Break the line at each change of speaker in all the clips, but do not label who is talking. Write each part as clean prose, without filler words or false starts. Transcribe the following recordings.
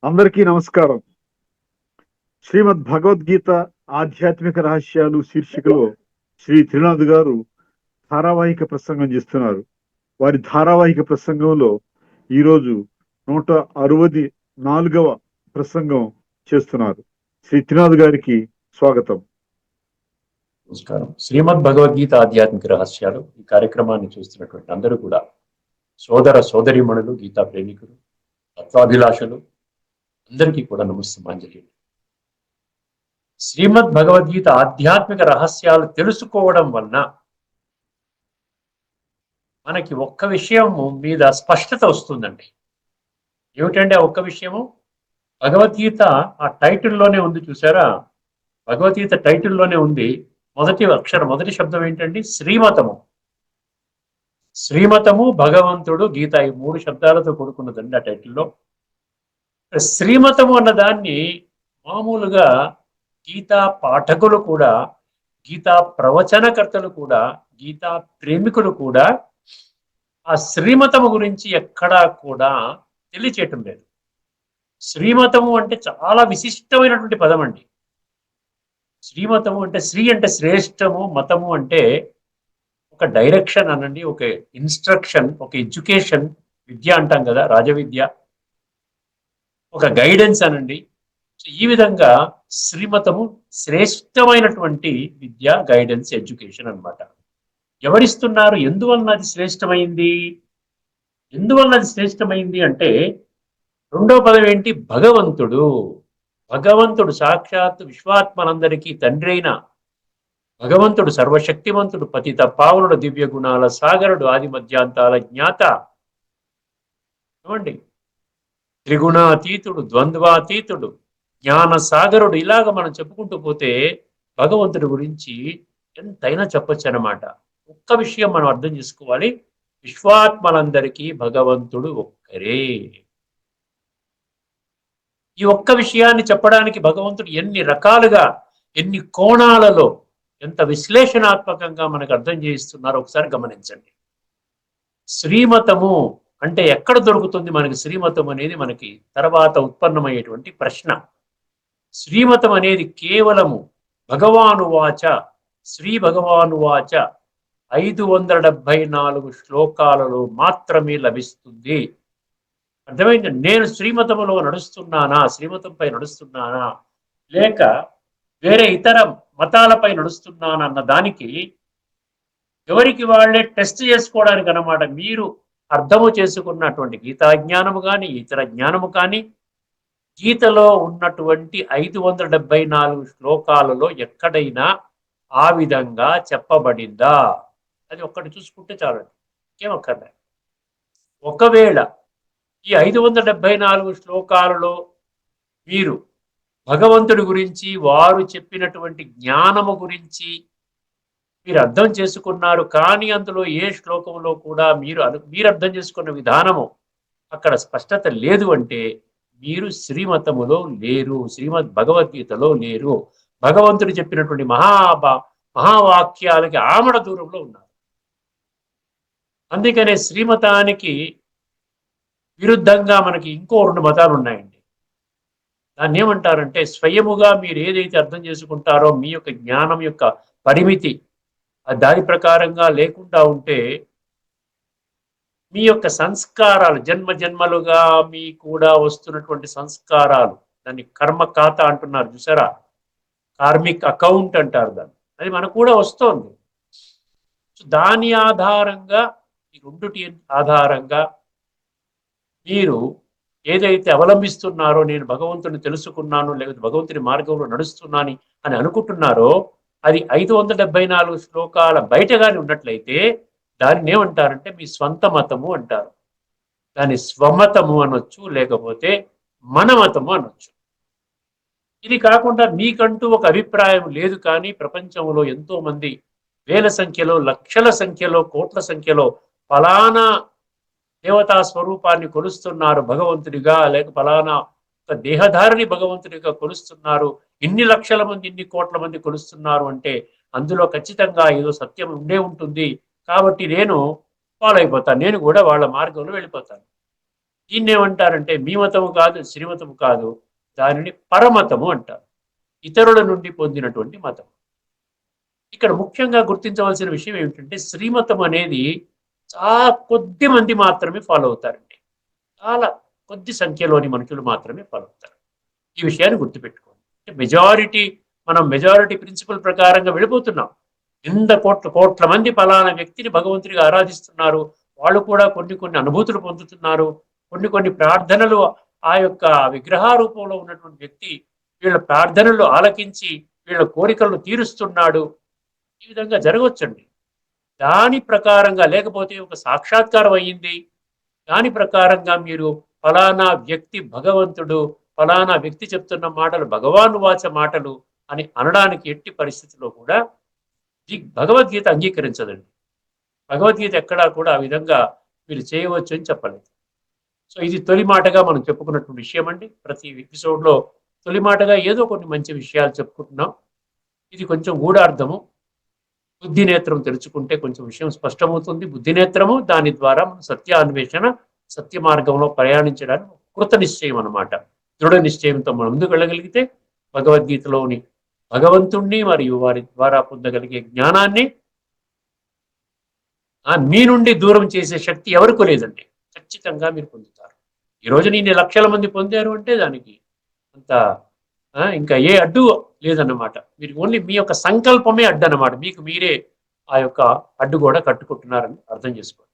అందరికీ నమస్కారం. శ్రీమద్ భగవద్గీత ఆధ్యాత్మిక రహస్యాలు శీర్షికలో శ్రీ త్రినాథ్ గారు ధారావాహిక ప్రసంగం చేస్తున్నారు. వారి ధారావాహిక ప్రసంగంలో ఈరోజు 164వ ప్రసంగం చేస్తున్నారు. శ్రీ త్రినాథ్ గారికి స్వాగతం.
నమస్కారం. శ్రీమద్ భగవద్గీత ఆధ్యాత్మిక రహస్యాలు ఈ కార్యక్రమాన్ని చూస్తున్నటువంటి అందరూ కూడా సోదర సోదరీమణులు, గీతా ప్రేమికులు, తత్వాభిలాషులు అందరికీ కూడా నమస్సమాంజలి. శ్రీమద్ భగవద్గీత ఆధ్యాత్మిక రహస్యాలు తెలుసుకోవడం వలన మనకి ఒక్క విషయం మీద స్పష్టత వస్తుందండి. ఏమిటంటే ఆ ఒక్క విషయము? భగవద్గీత ఆ టైటిల్లోనే ఉంది, చూసారా? భగవద్గీత టైటిల్లోనే ఉంది. మొదటి శబ్దం ఏంటండి? శ్రీమతము. శ్రీమతము, భగవంతుడు, గీత, ఈ 3 శబ్దాలతో కూడుకున్నదండి ఆ టైటిల్లో. శ్రీమతము అన్న దాన్ని మామూలుగా గీతా పాఠకులు కూడా, గీతా ప్రవచనకర్తలు కూడా, గీతా ప్రేమికులు కూడా ఆ శ్రీమతము గురించి ఎక్కడా కూడా తెలియచేయటం లేదు. శ్రీమతము అంటే చాలా విశిష్టమైనటువంటి పదం అండి. శ్రీమతము అంటే శ్రీ అంటే శ్రేష్టము, మతము అంటే ఒక డైరెక్షన్ అనండి, ఒక ఇన్స్ట్రక్షన్, ఒక ఎడ్యుకేషన్, విద్య అంటాం కదా, రాజవిద్య, ఒక గైడెన్స్ అనండి. ఈ విధంగా శ్రీమతము శ్రేష్టమైనటువంటి విద్య, గైడెన్స్, ఎడ్యుకేషన్ అన్నమాట. ఎవరిస్తున్నారు? ఎందువలన అది శ్రేష్టమైంది? ఎందువలన అది శ్రేష్టమైంది అంటే రెండో పదం ఏంటి? భగవంతుడు. భగవంతుడు సాక్షాత్ విశ్వాత్మనందరికీ తండ్రి అయిన భగవంతుడు, సర్వశక్తివంతుడు, పతిత పావనుడు, దివ్య గుణాల సాగరుడు, ఆది మధ్యాంతాల జ్ఞాత, ఏమండి, త్రిగుణాతీతుడు, ద్వంద్వాతీతుడు, జ్ఞాన సాగరుడు. ఇలాగ మనం చెప్పుకుంటూ పోతే భగవంతుడి గురించి ఎంతైనా చెప్పొచ్చు అన్నమాట. ఒక్క విషయం మనం అర్థం చేసుకోవాలి, విశ్వాత్మలందరికీ భగవంతుడు ఒక్కరే. ఈ ఒక్క విషయాన్ని చెప్పడానికి భగవంతుడు ఎన్ని రకాలుగా, ఎన్ని కోణాలలో, ఎంత విశ్లేషణాత్మకంగా మనకు అర్థం చేయిస్తున్నారో ఒకసారి గమనించండి. శ్రీమతము అంటే ఎక్కడ దొరుకుతుంది మనకి? శ్రీమతం అనేది మనకి తర్వాత ఉత్పన్నమయ్యేటువంటి ప్రశ్న. శ్రీమతం అనేది కేవలము భగవానువాచ, శ్రీ భగవానువాచ 574 శ్లోకాలలో మాత్రమే లభిస్తుంది. అర్థమైంది? నేను శ్రీమతములో నడుస్తున్నానా, శ్రీమతంపై నడుస్తున్నానా, లేక వేరే ఇతర మతాలపై నడుస్తున్నానా అన్న దానికి ఎవరికి వాళ్ళే టెస్ట్ చేసుకోవడానికి అన్నమాట. మీరు అర్థము చేసుకున్నటువంటి గీతా జ్ఞానము కానీ, ఇతర జ్ఞానము కానీ, గీతలో ఉన్నటువంటి 574 శ్లోకాలలో ఎక్కడైనా ఆ విధంగా చెప్పబడిందా? అది ఒక్కటి చూసుకుంటే చాలండి, ఇంకేమక్కర్లే. ఒకవేళ ఈ 574 శ్లోకాలలో మీరు భగవంతుడి గురించి, వారు చెప్పినటువంటి జ్ఞానము గురించి మీరు అర్థం చేసుకున్నారు, కానీ అందులో ఏ శ్లోకంలో కూడా మీరు అర్థం చేసుకున్న విధానము అక్కడ స్పష్టత లేదు అంటే మీరు శ్రీమతములో లేరు, శ్రీమద్ భగవద్గీతలో లేరు. భగవంతుడు చెప్పినటువంటి మహావాక్యాలకి ఆమడ దూరంలో ఉన్నారు. అందుకనే శ్రీమతానికి విరుద్ధంగా మనకి ఇంకో 2 మతాలు ఉన్నాయండి. దాన్ని ఏమంటారంటే, స్వయముగా మీరు ఏదైతే అర్థం చేసుకుంటారో మీ యొక్క జ్ఞానం యొక్క పరిమితి దాని ప్రకారంగా లేకుండా ఉంటే మీ యొక్క సంస్కారాలు, జన్మ జన్మలుగా మీ కూడా వస్తున్నటువంటి సంస్కారాలు, దాన్ని కర్మ ఖాతా అంటున్నారు చూసారా, కార్మిక్ అకౌంట్ అంటారు దాన్ని, అది మనకు కూడా వస్తోంది. దాని ఆధారంగా, ఈ రెండుటి ఆధారంగా మీరు ఏదైతే అవలంబిస్తున్నారో, నేను భగవంతుని తెలుసుకున్నాను, లేకపోతే భగవంతుని మార్గంలో నడుస్తున్నాను అని అనుకుంటున్నారో, అది 574 శ్లోకాల బయటగానే ఉన్నట్లయితే దాన్ని ఏమంటారంటే మీ స్వంత మతము అంటారు. దాన్ని స్వమతము అనొచ్చు, లేకపోతే మన మతము అనొచ్చు. ఇది కాకుండా మీకంటూ ఒక అభిప్రాయం లేదు, కానీ ప్రపంచంలో ఎంతో మంది వేల సంఖ్యలో, లక్షల సంఖ్యలో, కోట్ల సంఖ్యలో ఫలానా దేవతా స్వరూపాన్ని కొలుస్తున్నారు భగవంతుడిగా, లేక ఫలానా దేహధారిని భగవంతుడిగా కొలుస్తున్నారు, ఇన్ని లక్షల మంది, ఇన్ని కోట్ల మంది కొలుస్తున్నారు అంటే అందులో ఖచ్చితంగా ఏదో సత్యం ఉండే ఉంటుంది. కాబట్టి నేను ఫాలో అయిపోతాను, నేను కూడా వాళ్ళ మార్గంలో వెళ్ళిపోతాను. దీన్ని ఏమంటారంటే మీ మతము కాదు, శ్రీమతము కాదు, దానిని పరమతము అంటారు. ఇతరుల నుండి పొందినటువంటి మతం. ఇక్కడ ముఖ్యంగా గుర్తించవలసిన విషయం ఏమిటంటే శ్రీమతం అనేది చాలా కొద్ది మంది మాత్రమే ఫాలో అవుతారండి. చాలా కొద్ది సంఖ్యలోని మనుషులు మాత్రమే ఫాలో అవుతారు. ఈ విషయాన్ని గుర్తుపెట్టుకోండి. మెజారిటీ, మనం మెజారిటీ ప్రిన్సిపల్ ప్రకారంగా వెళ్ళిపోతున్నాం. ఇంత కోట్ల కోట్ల మంది ఫలానా వ్యక్తిని భగవంతుడిగా ఆరాధిస్తున్నారు. వాళ్ళు కూడా కొన్ని కొన్ని అనుభూతులు పొందుతున్నారు. కొన్ని కొన్ని ప్రార్థనలు ఆ యొక్క విగ్రహారూపంలో ఉన్నటువంటి వ్యక్తి వీళ్ళ ప్రార్థనలు ఆలకించి వీళ్ళ కోరికలను తీరుస్తున్నాడు. ఈ విధంగా జరగవచ్చండి. దాని ప్రకారంగా లేకపోతే ఒక సాక్షాత్కారం అయ్యింది, దాని ప్రకారంగా మీరు ఫలానా వ్యక్తి భగవంతుడు, ఫలానా వ్యక్తి చెప్తున్న మాటలు భగవాను వాచ మాటలు అని అనడానికి ఎట్టి పరిస్థితిలో కూడా భగవద్గీత అంగీకరించదండి. భగవద్గీత ఎక్కడా కూడా ఆ విధంగా మీరు చేయవచ్చు అని చెప్పలేదు. సో ఇది తొలి మాటగా మనం చెప్పుకున్నటువంటి విషయం అండి. ప్రతి ఎపిసోడ్లో తొలి మాటగా ఏదో కొన్ని మంచి విషయాలు చెప్పుకుంటున్నాం. ఇది కొంచెం గూఢార్థము. బుద్ధి నేత్రం తెరుచుకుంటే కొంచెం విషయం స్పష్టమవుతుంది. బుద్ధి నేత్రము దాని ద్వారా మనం సత్యాన్వేషణ, సత్య మార్గంలో ప్రయాణించడానికి కృత నిశ్చయం అన్నమాట. దృఢ నిశ్చయంతో మనం ముందుకు వెళ్ళగలిగితే భగవద్గీతలోని భగవంతుణ్ణి మరియు వారి ద్వారా పొందగలిగే జ్ఞానాన్ని మీ నుండి దూరం చేసే శక్తి ఎవరికి లేదండి. ఖచ్చితంగా మీరు పొందుతారు. ఈ రోజు ఇన్ని లక్షల మంది పొందారు అంటే దానికి అంత ఇంకా ఏ అడ్డు లేదన్నమాట. మీరు ఓన్లీ మీ యొక్క సంకల్పమే అడ్డు అన్నమాట. మీకు మీరే ఆ యొక్క అడ్డు కూడా కట్టుకుంటున్నారని అర్థం చేసుకోండి.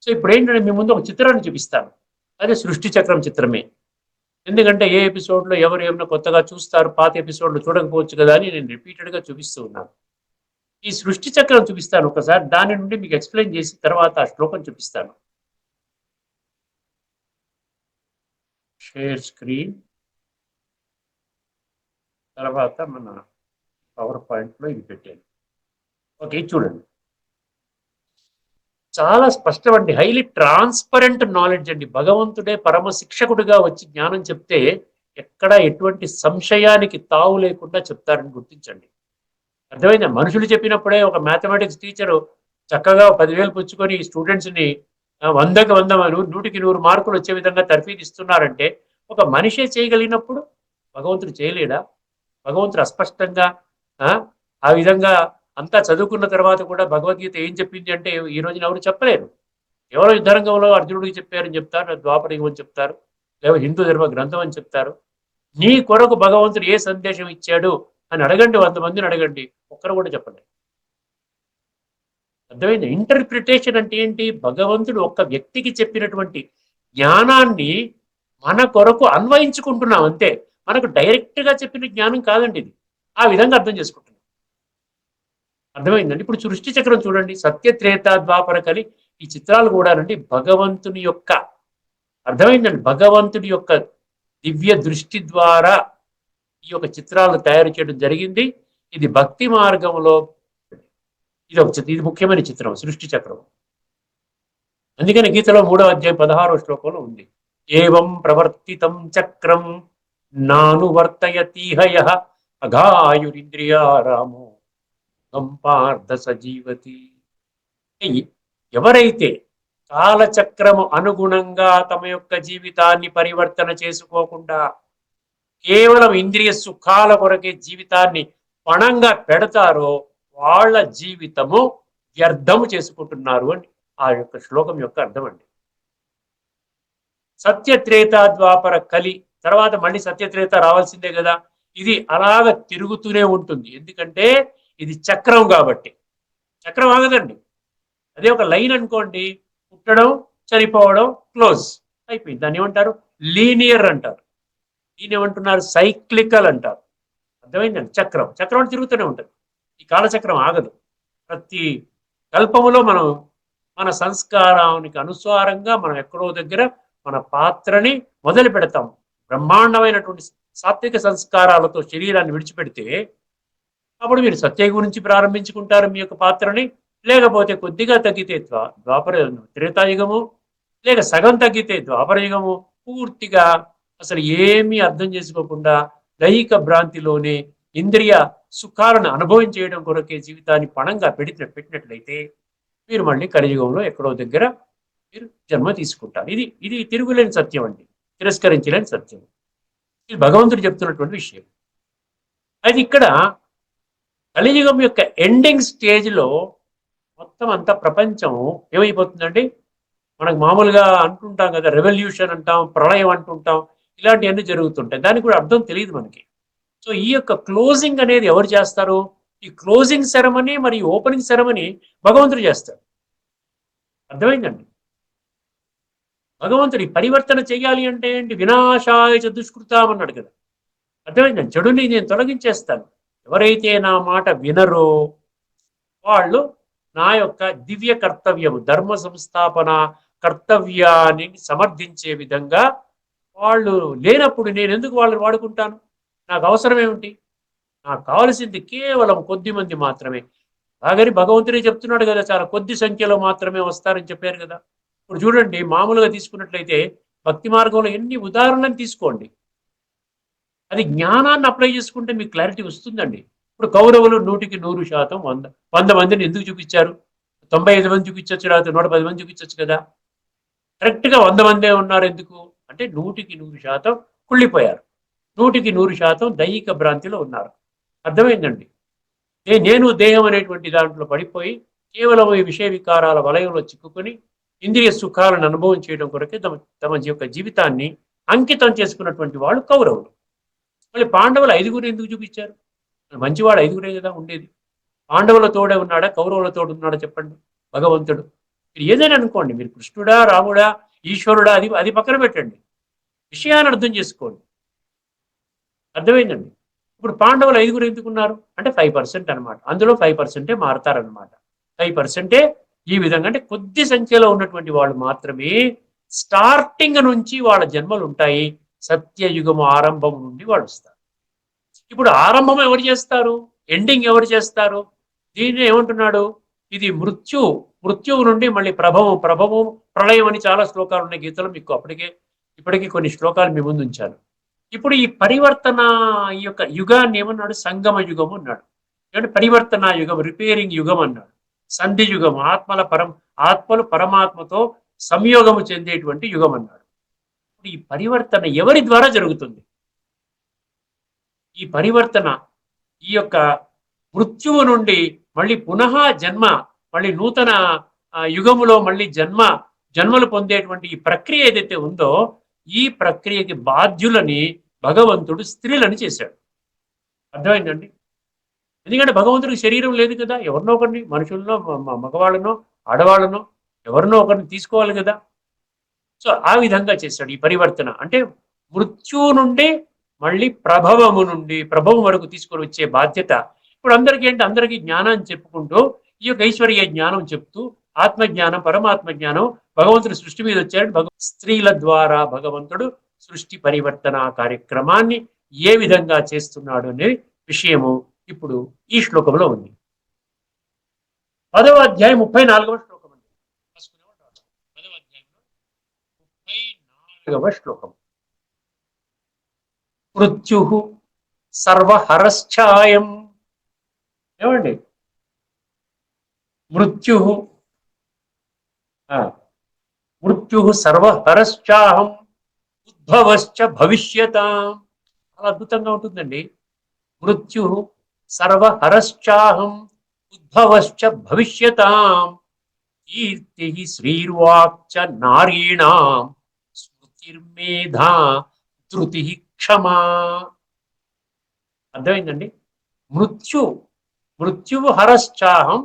సో ఇప్పుడు ఏంటంటే మీ ముందు ఒక చిత్రాన్ని చూపిస్తాను. అదే సృష్టి చక్రం చిత్రమే. ఎందుకంటే ఏ ఎపిసోడ్లో ఎవరు ఏమైనా కొత్తగా చూస్తారు, పాత ఎపిసోడ్లు చూడకపోవచ్చు కదా అని నేను రిపీటెడ్గా చూపిస్తూ ఉన్నాను. ఈ సృష్టి చక్రం చూపిస్తాను ఒకసారి, దాని నుండి మీకు ఎక్స్ప్లెయిన్ చేసి తర్వాత ఆ శ్లోకం చూపిస్తాను. షేర్ స్క్రీన్, తర్వాత మన పవర్ పాయింట్లో ఇది పెట్టాను. ఓకే, చూడండి. చాలా స్పష్టం అండి, హైలీ ట్రాన్స్పరెంట్ నాలెడ్జ్ అండి. భగవంతుడే పరమ శిక్షకుడిగా వచ్చి జ్ఞానం చెప్తే ఎక్కడ ఎటువంటి సంశయానికి తావు లేకుండా చెప్తారని గుర్తించండి. అర్థమైందా? మనుషులు చెప్పినప్పుడే ఒక మ్యాథమెటిక్స్ టీచరు చక్కగా 10,000 పుచ్చుకొని స్టూడెంట్స్ని 100కి 100 100కి 100 మార్కులు వచ్చే విధంగా తర్ఫీదిస్తున్నారంటే ఒక మనిషే చేయగలిగినప్పుడు భగవంతుడు చేయలేడా? భగవంతుడు అస్పష్టంగా ఆ విధంగా అంతా చదువుకున్న తర్వాత కూడా భగవద్గీత ఏం చెప్పింది అంటే ఈ రోజున ఎవరు చెప్పలేరు. ఎవరో యుద్ధరంగంలో అర్జునుడికి చెప్పారని చెప్తారు, ద్వాపరయుగం అని చెప్తారు, లేదా హిందూ ధర్మ గ్రంథం అని చెప్తారు. నీ కొరకు భగవంతుడు ఏ సందేశం ఇచ్చాడు అని అడగండి, 100 మందిని అడగండి, ఒక్కరు కూడా చెప్పలేదు. అర్థమైంది? ఇంటర్ప్రిటేషన్ అంటే ఏంటి? భగవంతుడు ఒక్క వ్యక్తికి చెప్పినటువంటి జ్ఞానాన్ని మన కొరకు అన్వయించుకుంటున్నాం అంతే. మనకు డైరెక్ట్గా చెప్పిన జ్ఞానం కాదండి ఇది. ఆ విధంగా అర్థం చేసుకుంటున్నాం. అర్థమైందండి? ఇప్పుడు సృష్టి చక్రం చూడండి, సత్య త్రేత ద్వాపర కలి, ఈ చిత్రాలు కూడానండి భగవంతుని యొక్క, అర్థమైందండి, భగవంతుడి యొక్క దివ్య దృష్టి ద్వారా ఈ యొక్క చిత్రాలను తయారు చేయడం జరిగింది. ఇది భక్తి మార్గంలో ఇది ముఖ్యమైన చిత్రం, సృష్టి చక్రం. అందుకని గీతలో 3వ అధ్యాయం 16వ శ్లోకంలో ఉంది, ఏవం ప్రవర్తితం చక్రం నానువర్తయతీహయ అఘాయురింద్రియారామో పార్థ సజీవతి. ఎవరైతే కాలచక్రము అనుగుణంగా తమ యొక్క జీవితాన్ని పరివర్తన చేసుకోకుండా కేవలం ఇంద్రియ సుఖాల కొరకే జీవితాన్ని పణంగా పెడతారో వాళ్ళ జీవితము వ్యర్థము చేసుకుంటున్నారు అని ఆ యొక్క శ్లోకం యొక్క అర్థం అండి. సత్యత్రేత ద్వాపర కలి తర్వాత మళ్ళీ సత్యత్రేత రావాల్సిందే కదా. ఇది అలాగ తిరుగుతూనే ఉంటుంది, ఎందుకంటే ఇది చక్రం కాబట్టి. చక్రం ఆగదండి. అదే ఒక లైన్ అనుకోండి, పుట్టడం చనిపోవడం క్లోజ్ అయిపోయింది. దాన్ని ఏమంటారు? లీనియర్ అంటారు. దీన్ని ఏమంటున్నారు? సైక్లికల్ అంటారు. అర్థమైందండి? చక్రం చక్రం తిరుగుతూనే ఉంటుంది. ఈ కాలచక్రం ఆగదు. ప్రతి కల్పములో మనం మన సంస్కారానికి అనుసారంగా మనం ఎక్కడో దగ్గర మన పాత్రని మొదలు పెడతాం. బ్రహ్మాండమైనటువంటి సాత్విక సంస్కారాలతో శరీరాన్ని విడిచిపెడితే అప్పుడు మీరు సత్య గురించి ప్రారంభించుకుంటారు మీ యొక్క పాత్రని. లేకపోతే కొద్దిగా తగ్గితే ద్వాపర త్రేతాయుగము, లేక సగం తగ్గితే ద్వాపరయుగము, పూర్తిగా అసలు ఏమీ అర్థం చేసుకోకుండా దైహిక భ్రాంతిలోనే ఇంద్రియ సుఖాలను అనుభవించేయడం కొరకే జీవితాన్ని పణంగా పెట్టినట్లయితే మీరు మళ్ళీ కలియుగంలో ఎక్కడో దగ్గర మీరు జన్మ తీసుకుంటారు. ఇది ఇది తిరుగులేని సత్యం అండి, తిరస్కరించలేని సత్యం. ఇది భగవంతుడు చెప్తున్నటువంటి విషయం. అది ఇక్కడ కలియుగం యొక్క ఎండింగ్ స్టేజ్లో మొత్తం అంతా ప్రపంచం ఏమైపోతుందండి? మనకు మామూలుగా అంటుంటాం కదా, రెవల్యూషన్ అంటాం, ప్రళయం అంటుంటాం, ఇలాంటివన్నీ జరుగుతుంటాయి. దానికి కూడా అర్థం తెలియదు మనకి. సో ఈ యొక్క క్లోజింగ్ అనేది ఎవరు చేస్తారు? ఈ క్లోజింగ్ సెరమనీ మరియు ఓపెనింగ్ సెరమనీ భగవంతుడు చేస్తారు. అర్థమైందండి? భగవంతుడి పరివర్తన చేయాలి అంటే ఏంటి? వినాశాయ చ దుష్కృతాం అన్నాడు కదా. అర్థమైందండి? చెడుని నేను తొలగించేస్తాను. ఎవరైతే నా మాట వినరో వాళ్ళు నా యొక్క దివ్య కర్తవ్యము, ధర్మ సంస్థాపన కర్తవ్యాన్ని సమర్థించే విధంగా వాళ్ళు లేనప్పుడు నేను ఎందుకు వాళ్ళని వాడుకుంటాను? నాకు అవసరం ఏమిటి? నాకు కావలసింది కేవలం కొద్ది మంది మాత్రమే. అలాగని భగవంతుడే చెప్తున్నాడు కదా, చాలా కొద్ది సంఖ్యలో మాత్రమే వస్తారని చెప్పారు కదా. ఇప్పుడు చూడండి, మామూలుగా తీసుకున్నట్లయితే భక్తి మార్గంలో ఎన్ని ఉదాహరణలను తీసుకోండి, అది జ్ఞానాన్ని అప్లై చేసుకుంటే మీకు క్లారిటీ వస్తుందండి. ఇప్పుడు కౌరవులు 100% 100 మందిని ఎందుకు చూపించారు? 95 మంది చూపించవచ్చు, లేకపోతే 110 మంది చూపించవచ్చు కదా. కరెక్ట్గా 100 మందే ఉన్నారు. ఎందుకు అంటే 100% కుళ్ళిపోయారు, 100% దైహిక భ్రాంతిలో ఉన్నారు. అర్థమైందండి? నేను దేహం అనేటువంటి దాంట్లో పడిపోయి కేవలం ఈ విషయ వికారాల వలయంలో చిక్కుకొని ఇంద్రియ సుఖాలను అనుభవం చేయడం కొరకే తమ తమ యొక్క జీవితాన్ని అంకితం చేసుకున్నటువంటి వాళ్ళు కౌరవులు. మళ్ళీ పాండవులు 5గురు ఎందుకు చూపించారు? మంచివాడు 5గురే కదా ఉండేది. పాండవుల తోడే ఉన్నాడా, కౌరవుల తోడు ఉన్నాడా చెప్పండి? భగవంతుడు. మీరు ఏదైనా అనుకోండి, మీరు కృష్ణుడా, రాముడా, ఈశ్వరుడా, అది అది పక్కన పెట్టండి, విషయాన్ని అర్థం చేసుకోండి. అర్థమైందండి? ఇప్పుడు పాండవులు 5గురు ఎందుకున్నారు అంటే 5% అనమాట. అందులో 5%ఏ మారతారనమాట. 5%ఏ ఈ విధంగా, అంటే కొద్ది సంఖ్యలో ఉన్నటువంటి వాళ్ళు మాత్రమే స్టార్టింగ్ నుంచి వాళ్ళ జన్మలు ఉంటాయి. సత్యయుగము ఆరంభం నుండి వాళ్ళు వస్తారు. ఇప్పుడు ఆరంభం ఎవరు చేస్తారు? ఎండింగ్ ఎవరు చేస్తారు? దీన్ని ఏమంటున్నాడు? ఇది మృత్యువు నుండి మళ్ళీ ప్రభవం ప్రళయం అని చాలా శ్లోకాలు ఉన్నాయి గీతలో. మీకు ఇప్పటికీ కొన్ని శ్లోకాలు మీ ముందు ఉంచాను. ఇప్పుడు ఈ పరివర్తన, ఈ యొక్క యుగాన్ని ఏమన్నాడు? సంగమ యుగం అన్నాడు. అంటే పరివర్తన యుగం, రిపేరింగ్ యుగం అన్నాడు. సంధి యుగం, ఆత్మలు పరమాత్మతో సంయోగము చెందేటువంటి యుగం అన్నాడు. ఇప్పుడు ఈ పరివర్తన ఎవరి ద్వారా జరుగుతుంది? ఈ పరివర్తన, ఈ యొక్క మృత్యువు నుండి మళ్ళీ పునః జన్మ, మళ్ళీ నూతన యుగములో మళ్ళీ జన్మలు పొందేటువంటి ఈ ప్రక్రియ ఏదైతే ఉందో, ఈ ప్రక్రియకి బాధ్యులని భగవంతుడు స్త్రీలని చేశాడు. అర్థమైందండి? ఎందుకంటే భగవంతుడికి శరీరం లేదు కదా. ఎవరినో ఒకరిని, మనుషులను, మగవాళ్ళనో ఆడవాళ్ళనో ఎవరినో ఒకరిని తీసుకోవాలి కదా. సో ఆ విధంగా చేశాడు ఈ పరివర్తన. అంటే మృత్యువు నుండి మళ్ళీ ప్రభవం వరకు తీసుకొని వచ్చే బాధ్యత ఇప్పుడు అందరికీ ఏంటి? అందరికీ జ్ఞానాన్ని చెప్పుకుంటూ ఈ యొక్క ఐశ్వర్య జ్ఞానం చెప్తూ ఆత్మజ్ఞానం, పరమాత్మ జ్ఞానం, భగవంతుడు సృష్టి మీద వచ్చాడు. స్త్రీల ద్వారా భగవంతుడు సృష్టి పరివర్తన కార్యక్రమాన్ని ఏ విధంగా చేస్తున్నాడు అనే విషయము ఇప్పుడు ఈ శ్లోకంలో ఉంది. 10వ అధ్యాయం 34వ శ్లోకం అండి. 10వ అధ్యాయంలో 34వ శ్లోకం. మృత్యు సర్వహరశ్చాయం. ఏమండి? మృత్యు సర్వహరశ్చాహం ఉద్భవశ్చ భవిష్యతాం. చాలా అద్భుతంగా ఉంటుందండి. మృత్యు సర్వహరశ్చాహం ఉద్భవశ్చ భవిష్యతాం కీర్తి శ్రీర్వాక్చ నారీణాం స్మృతిర్మేధా ధృతి క్షమా. అర్థమైందండి? మృత్యువు హరశ్చాహం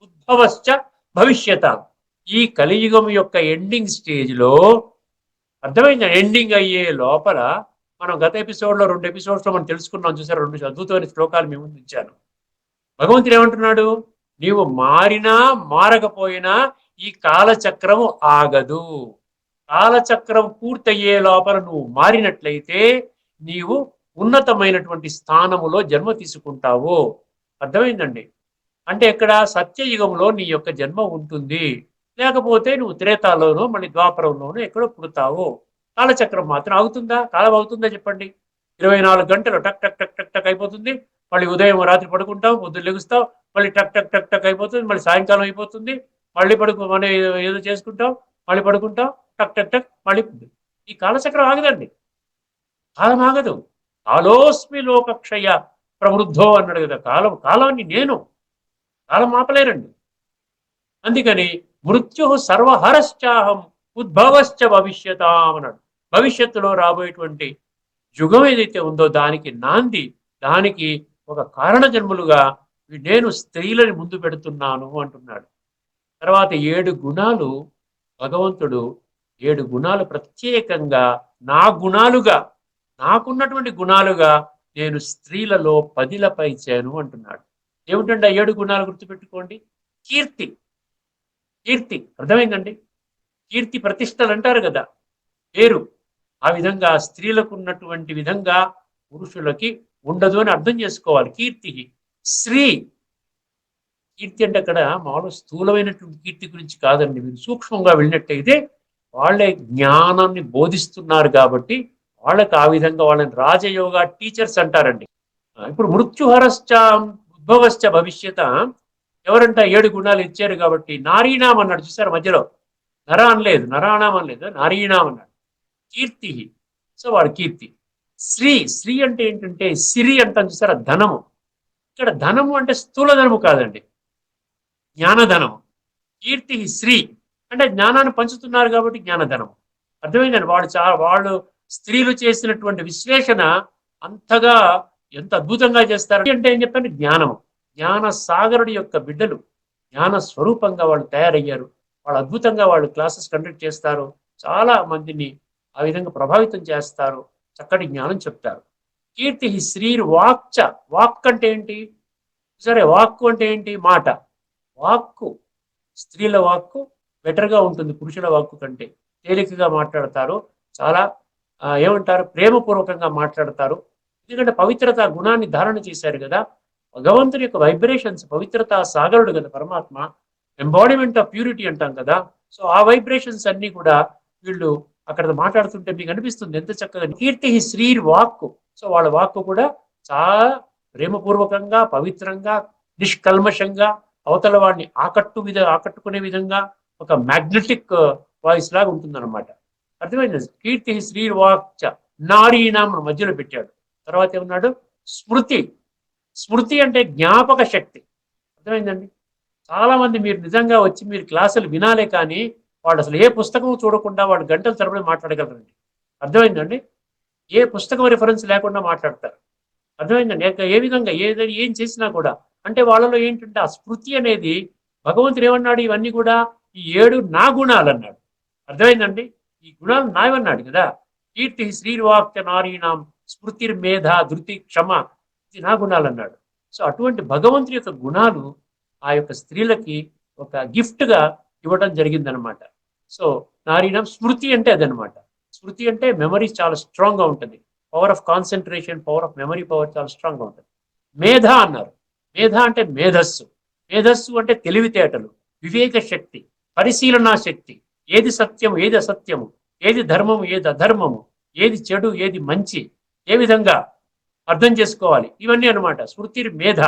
ఉద్భవశ్చ భవిష్యతాం. ఈ కలియుగం యొక్క ఎండింగ్ స్టేజ్లో, అర్థమైందండి? ఎండింగ్ అయ్యే లోపల మనం గత ఎపిసోడ్లో 2 ఎపిసోడ్స్లో మనం తెలుసుకున్నాం, చూసారు? 2 అద్భుతమైన శ్లోకాలు మేము ముందు ఉంచాను. భగవంతుడు ఏమంటున్నాడు? నీవు మారినా మారకపోయినా ఈ కాలచక్రము ఆగదు. కాలచక్రం పూర్తయ్యే లోపల నువ్వు మారినట్లయితే నీవు ఉన్నతమైనటువంటి స్థానములో జన్మ తీసుకుంటావు. అర్థమైందండి? అంటే ఇక్కడ సత్యయుగంలో నీ యొక్క జన్మ ఉంటుంది, లేకపోతే నువ్వు త్రేతాలోనో మళ్ళీ ద్వాపరంలోనో ఎక్కడో పుడతావు. కాలచక్రం మాత్రం ఆగుతుందా? కాలం అవుతుందా చెప్పండి? 24 గంటలు టక్ టక్ టక్ టక్ టక్ అయిపోతుంది. మళ్ళీ ఉదయం రాత్రి పడుకుంటావు, పొద్దున్న లెగుస్తావు, మళ్ళీ టక్ టక్ టక్ టక్ అయిపోతుంది, మళ్ళీ సాయంకాలం అయిపోతుంది, మళ్ళీ మన ఏదో చేసుకుంటావు, మళ్ళీ పడుకుంటాం, టక్ టక్ టక్ మళ్ళీ. ఈ కాలచక్రం ఆగదండి, కాలం ఆగదు. కాలోస్మి లోకక్షయ ప్రవృద్ధో అన్నాడు కదా. కాలాన్ని నేను, కాలం ఆపలేరండి. అందుకని మృత్యు సర్వహరశ్చాహం ఉద్భవశ్చ భవిష్యతాం అన్నాడు. భవిష్యత్తులో రాబోయేటువంటి యుగం ఏదైతే ఉందో దానికి నాంది, దానికి ఒక కారణ జన్ములుగా నేను స్త్రీలని ముందు పెడుతున్నాను అంటున్నాడు. తర్వాత 7 గుణాలు భగవంతుడు 7 గుణాలు ప్రత్యేకంగా నా గుణాలుగా, నాకున్నటువంటి గుణాలుగా నేను స్త్రీలలో పదిలపైచాను అంటున్నాడు. ఏమిటంటే 7 గుణాలు గుర్తుపెట్టుకోండి. కీర్తి, కీర్తి అర్థమైందండి. కీర్తి ప్రతిష్టలు అంటారు కదా, పేరు. ఆ విధంగా స్త్రీలకు ఉన్నటువంటి విధంగా పురుషులకి ఉండదు అని అర్థం చేసుకోవాలి. కీర్తి, శ్రీ. కీర్తి అంటే అక్కడ మామూలు స్థూలమైనటువంటి కీర్తి గురించి కాదండి. మీరు సూక్ష్మంగా వెళ్ళినట్టయితే వాళ్ళే జ్ఞానాన్ని బోధిస్తున్నారు కాబట్టి వాళ్ళకి ఆ విధంగా వాళ్ళని రాజయోగ టీచర్స్ అంటారండి. ఇప్పుడు మృత్యుహరశ్చ ఉద్భవశ్చ భవిష్యత ఎవరంట 7 గుణాలు ఇచ్చారు కాబట్టి నారీణాం అన్నాడు. చూసారు మధ్యలో నర అనలేదు, నరాణం అనలేదు, నారీణాం అన్నాడు. కీర్తి, సో వాడు కీర్తి. శ్రీ, శ్రీ అంటే ఏంటంటే సిరి అంటాం చూసారా, ధనము. ఇక్కడ ధనము అంటే స్థూల ధనము కాదండి, జ్ఞానధనము. కీర్తి శ్రీ అంటే జ్ఞానాన్ని పంచుతున్నారు కాబట్టి జ్ఞానధనము. అర్థమైందండి. వాళ్ళు స్త్రీలు చేసినటువంటి విశ్లేషణ అంతగా ఎంత అద్భుతంగా చేస్తారు అంటే ఏం చెప్పండి, జ్ఞానము. జ్ఞాన సాగరుడి యొక్క బిడ్డలు, జ్ఞాన స్వరూపంగా వాళ్ళు తయారయ్యారు. వాళ్ళు అద్భుతంగా వాళ్ళు క్లాసెస్ కండక్ట్ చేస్తారు, చాలా మందిని ఆ విధంగా ప్రభావితం చేస్తారు, చక్కటి జ్ఞానం చెప్తారు. కీర్తి శ్రీర్ వాక్చ. వాక్ అంటే ఏంటి, సరే వాక్కు అంటే ఏంటి, మాట. వాక్కు, స్త్రీల వాక్కు బెటర్గా ఉంటుంది పురుషుల వాక్కు కంటే. తేలికగా మాట్లాడతారు, చాలా ఏమంటారు, ప్రేమపూర్వకంగా మాట్లాడతారు. ఎందుకంటే పవిత్రత గుణాన్ని ధారణ చేశారు కదా. భగవంతుని యొక్క వైబ్రేషన్స్, పవిత్రత సాగరుడు కదా పరమాత్మ, ఎంబాడిమెంట్ ఆఫ్ ప్యూరిటీ అంటాం కదా. సో ఆ వైబ్రేషన్స్ అన్ని కూడా వీళ్ళు అక్కడ మాట్లాడుతుంటే మీకు అనిపిస్తుంది ఎంత చక్కగా. కీర్తి శ్రీర్ వాక్కు, సో వాళ్ళ వాక్కు కూడా చాలా ప్రేమపూర్వకంగా, పవిత్రంగా, నిష్కల్మషంగా, అవతల వాడిని ఆకట్టుకునే విధంగా ఒక మ్యాగ్నెటిక్ వాయిస్ లాగా ఉంటుందన్నమాట. అర్థమైంది. కీర్తి శ్రీర్ వాక్చ నారీణాం మధ్యలో పెట్టాడు. తర్వాత ఏమన్నాడు, స్మృతి. స్మృతి అంటే జ్ఞాపక శక్తి. అర్థమైందండి. చాలా మంది మీరు నిజంగా వచ్చి మీరు క్లాసులు వినాలే కానీ వాడు అసలు ఏ పుస్తకం చూడకుండా వాడు గంటల తరబడి మాట్లాడగలరండి. అర్థమైందండి. ఏ పుస్తకం రిఫరెన్స్ లేకుండా మాట్లాడతారు. అర్థమైందండి. ఏ విధంగా ఏం చేసినా కూడా అంటే వాళ్ళలో ఏంటంటే ఆ స్మృతి అనేది, భగవంతుడు ఏమన్నాడు, ఇవన్నీ కూడా ఈ 7 నా గుణాలు అన్నాడు. అర్థమైందండి. ఈ గుణాలు నావన్నాడు కదా. కీర్తి శ్రీర్వాక్య నారీణాం స్మృతిర్ మేధ ధృతి క్షమ, ఇది నా గుణాలు అన్నాడు. సో అటువంటి భగవంతుడి యొక్క గుణాలు ఆ యొక్క స్త్రీలకి ఒక గిఫ్ట్గా ఇవ్వడం జరిగిందనమాట. సో నారీణం స్మృతి అంటే అదనమాట. స్మృతి అంటే మెమరీ చాలా స్ట్రాంగ్గా ఉంటుంది. Power of concentration, power of memory power చాలా స్ట్రాంగ్గా ఉంటుంది. మేధ అన్నారు. మేధ అంటే మేధస్సు. మేధస్సు అంటే తెలివితేటలు, వివేక శక్తి, పరిశీలనా శక్తి. ఏది సత్యము, ఏది అసత్యము, ఏది ధర్మము, ఏది అధర్మము, ఏది చెడు, ఏది మంచి, ఏ విధంగా అర్థం చేసుకోవాలి, ఇవన్నీ అనమాట. స్మృతి మేధ,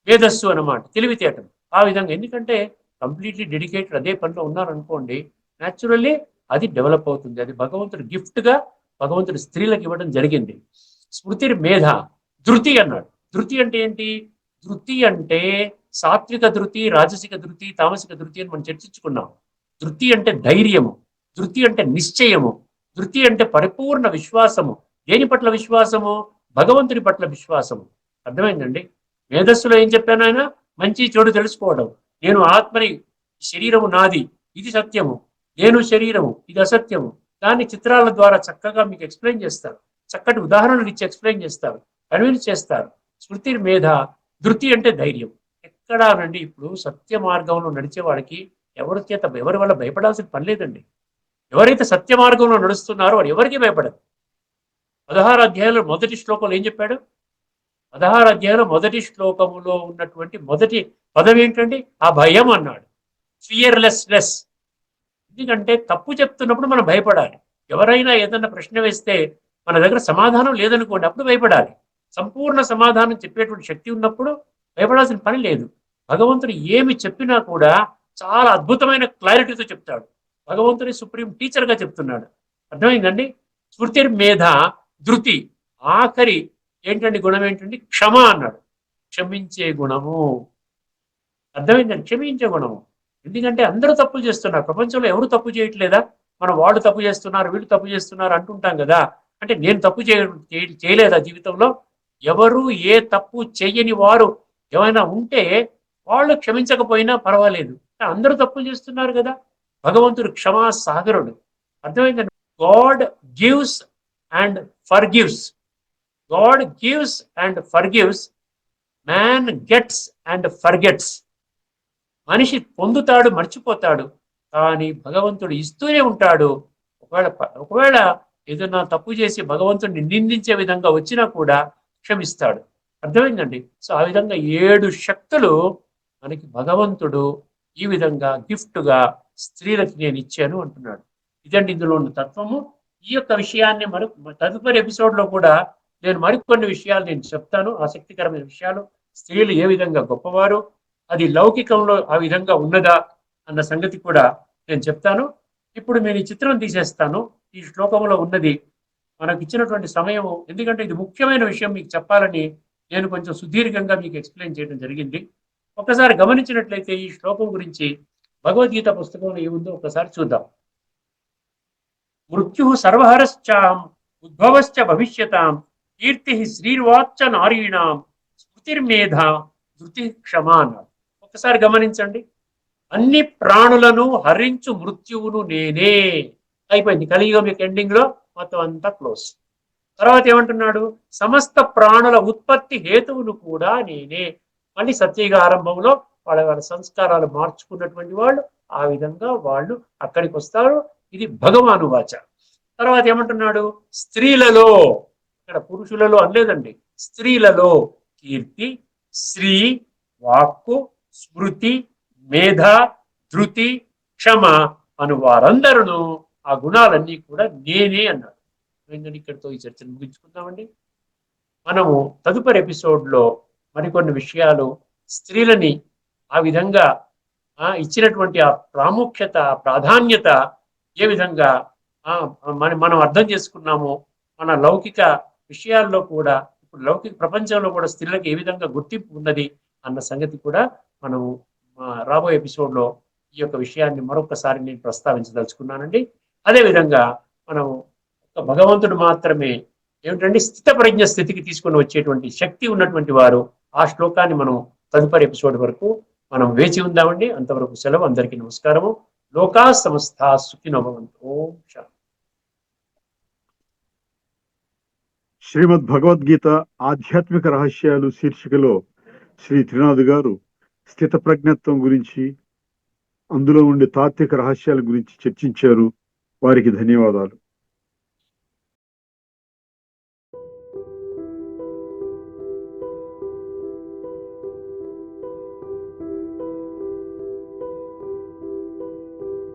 మేధస్సు అనమాట, తెలివితేటలు. ఆ విధంగా ఎందుకంటే కంప్లీట్లీ డెడికేటెడ్ అదే పనిలో ఉన్నారనుకోండి, న్యాచురల్లీ అది డెవలప్ అవుతుంది. అది భగవంతుడు గిఫ్ట్గా భగవంతుడు స్త్రీలకు ఇవ్వడం జరిగింది. స్మృతి మేధ. ధృతి అన్నాడు. ధృతి అంటే ఏంటి, ధృతి అంటే సాత్విక ధృతి, రాజసిక ధృతి, తామసిక ధృతి అని మనం చర్చించుకున్నాం. ధృతి అంటే ధైర్యము, ధృతి అంటే నిశ్చయము, ధృతి అంటే పరిపూర్ణ విశ్వాసము. దేని పట్ల విశ్వాసము, భగవంతుని పట్ల విశ్వాసము. అర్థమైందండి. మేధస్సులో ఏం చెప్పాను ఆయన, మంచి చెడు తెలుసుకోవడం. నేను ఆత్మని, శరీరము నాది, ఇది సత్యము, నేను శరీరము, ఇది అసత్యము. దాన్ని చిత్రాల ద్వారా చక్కగా మీకు ఎక్స్ప్లెయిన్ చేస్తారు, చక్కటి ఉదాహరణలు ఇచ్చి ఎక్స్ప్లెయిన్ చేస్తారు, కన్విన్స్ చేస్తారు. స్మృతి మేధ. ధృతి అంటే ధైర్యం. ఎక్కడా నండి ఇప్పుడు సత్య మార్గంలో నడిచే వాడికి ఎవరి వల్ల భయపడాల్సిన పని లేదండి. ఎవరైతే సత్య మార్గంలో నడుస్తున్నారో వాడు ఎవరికి భయపడదు. 16 అధ్యాయంలో మొదటి శ్లోకంలో ఏం చెప్పాడు, 16 అధ్యాయంలో మొదటి శ్లోకములో ఉన్నటువంటి మొదటి పదం ఏంటండి, ఆ భయం అన్నాడు. ఫియర్లెస్నెస్. ఎందుకంటే తప్పు చెప్తున్నప్పుడు మనం భయపడాలి. ఎవరైనా ఏదన్నా ప్రశ్న వేస్తే మన దగ్గర సమాధానం లేదనుకోండి, అప్పుడు భయపడాలి. సంపూర్ణ సమాధానం చెప్పేటువంటి శక్తి ఉన్నప్పుడు భయపడాల్సిన పని లేదు. భగవంతుడు ఏమి చెప్పినా కూడా చాలా అద్భుతమైన క్లారిటీతో చెప్తాడు. భగవంతుని సుప్రీం టీచర్ గా చెప్తున్నాడు. అర్థమైందండి? స్మృతిర్ మేధ ధృతి, ఆఖరి ఏంటండి గుణం ఏంటండి? క్షమ అన్నాడు. క్షమించే గుణము. అర్థమైందండి? క్షమించే గుణము. ఎందుకంటే అందరూ తప్పులు చేస్తున్నారు. ప్రపంచంలో ఎవరు తప్పు చేయట్లేదా? మనం వాళ్ళు తప్పు చేస్తున్నారు, వీళ్ళు తప్పు చేస్తున్నారు అంటుంటాం కదా. అంటే నేను తప్పు చేయలేదా జీవితంలో? ఎవరు ఏ తప్పు చెయ్యని వారు ఏమైనా ఉంటే వాళ్ళు క్షమించకపోయినా పర్వాలేదు. అందరూ తప్పులు చేస్తున్నారు కదా. భగవంతుడు క్షమా సాగరుడు. అర్థమైందండి? God gives and forgives. God gives and forgives. Man gets and forgets. మనిషి పొందుతాడు, మర్చిపోతాడు. కానీ భగవంతుడు ఇస్తూనే ఉంటాడు. ఒకవేళ ఏదైనా తప్పు చేసి భగవంతుడిని నిందించే విధంగా వచ్చినా కూడా క్షమిస్తాడు. అర్థమైందండి? సో ఆ విధంగా 7 శక్తులు మనకి భగవంతుడు ఈ విధంగా గిఫ్ట్గా స్త్రీలకి నేను ఇచ్చాను అంటున్నాడు. ఇదండి ఇందులో ఉన్న తత్వము. ఈ యొక్క విషయాన్ని తదుపరి ఎపిసోడ్లో కూడా నేను మరికొన్ని విషయాలు నేను చెప్తాను, ఆసక్తికరమైన విషయాలు. స్త్రీలు ఏ విధంగా గొప్పవారు, అది లౌకికంలో ఆ విధంగా ఉన్నదా అన్న సంగతి కూడా నేను చెప్తాను. ఇప్పుడు నేను ఈ చిత్రం తీసేస్తాను. ఈ శ్లోకంలో ఉన్నది మనకు ఇచ్చినటువంటి సమయం, ఎందుకంటే ఇది ముఖ్యమైన విషయం మీకు చెప్పాలని నేను కొంచెం సుదీర్ఘంగా మీకు ఎక్స్ప్లెయిన్ చేయడం జరిగింది. ఒక్కసారి గమనించినట్లయితే ఈ శ్లోకం గురించి భగవద్గీత పుస్తకంలో ఏముందో ఒకసారి చూద్దాం. మృత్యు సర్వహరశ్చాం ఉద్భవశ్చ భవిష్యతాం కీర్తి శ్రీర్వాచ్చ నారీణాం స్మృతిర్మేధ ధృతి క్షమ అన్నాడు. ఒకసారి గమనించండి. అన్ని ప్రాణులను హరించు మృత్యువును నేనే. అయిపోయింది. కలియుగం యొక్క ఎండింగ్ లో మొత్తం అంతా క్లోజ్. తర్వాత ఏమంటున్నాడు? సమస్త ప్రాణుల ఉత్పత్తి హేతువును కూడా నేనే. మళ్ళీ సత్యయుగ ఆరంభంలో వాళ్ళ సంస్కారాలు మార్చుకున్నటువంటి వాళ్ళు ఆ విధంగా వాళ్ళు అక్కడికి వస్తారు. ఇది భగవాను వాచ. తర్వాత ఏమంటున్నాడు? స్త్రీలలో, ఇక్కడ పురుషులలో అనలేదండి, స్త్రీలలో కీర్తి, శ్రీ, వాక్కు, స్మృతి, మేధ, ధృతి, క్షమ అను వారందరూ ఆ గుణాలన్నీ కూడా నేనే అన్నాడు. ఇక్కడితో ఈ చర్చను ముగించుకుందామండి. మనము తదుపరి ఎపిసోడ్లో మరికొన్ని విషయాలు, స్త్రీలని ఆ విధంగా ఇచ్చినటువంటి ఆ ప్రాముఖ్యత, ప్రాధాన్యత ఏ విధంగా మనం అర్థం చేసుకున్నామో, మన లౌకిక విషయాల్లో కూడా, ఇప్పుడు లౌకిక ప్రపంచంలో కూడా స్త్రీలకు ఏ విధంగా గుర్తింపు ఉన్నది అన్న సంగతి కూడా మనము రాబోయే ఎపిసోడ్లో ఈ యొక్క విషయాన్ని మరొకసారి నేను ప్రస్తావించదలుచుకున్నానండి. అదేవిధంగా మనము భగవంతుడు మాత్రమే ఏమిటండి స్థితప్రజ్ఞ స్థితికి తీసుకొని వచ్చేటువంటి శక్తి ఉన్నటువంటి వారు. ఆ శ్లోకాన్ని మనం తదుపరి ఎపిసోడ్ వరకు మనం వేచి ఉందామండి. అంతవరకు సెలవు. అందరికీ నమస్కారము. లోకా సమస్తా సుఖినో భవంతు. ఓం శాంతి.
శ్రీమద్ భగవద్గీత ఆధ్యాత్మిక రహస్యాలు శీర్షికలో శ్రీ త్రినాథ్ గారు స్థిత ప్రజ్ఞత్వం గురించి, అందులో ఉండే తాత్విక రహస్యాల గురించి చర్చించారు. వారికి ధన్యవాదాలు.